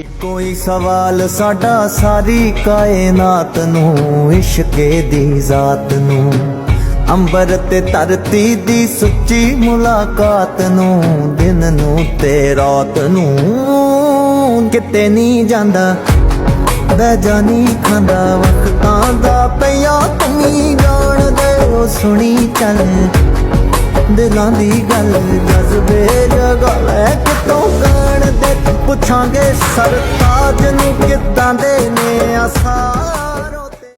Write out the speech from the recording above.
ਕੋਈ ਸਵਾਲ ਸਾਡਾ ਸਾਰੀ ਕਾਇਨਾਤ ਨੂੰ, ਇਸ਼ਕੇ ਦੀ ਜ਼ਾਤ ਨੂੰ, ਅੰਬਰ ਤੇ ਧਰਤੀ ਦੀ ਸੁੱਚੀ ਮੁਲਾਕਾਤ ਨੂੰ, ਦਿਨ ਨੂੰ ਤੇ ਰਾਤ ਨੂੰ ਕਿਤੇ ਨਹੀਂ ਜਾਂਦਾ, ਬਹਿ ਜਾਨੀ ਖਾਂਦਾ ਵਕਤਾਂ ਦਾ ਪਿਆ ਤੁਮੀ ਜਾਣਦੇ ਹੋ, ਸੁਣੀ ਚੱਲ ਦਿਲਾਂ ਦੀ ਗੱਲ, ਜਜ਼ਬੇ ਜਗਾ ਲੈ ਕਿਤੋਂ ਗਾਣ ਦੇ, ਪੁੱਛਾਂਗੇ ਸਰਤਾਜ ਨੂੰ ਕਿੱਦਾਂ ਦੇ ਨੇ ਆਸਾਂ।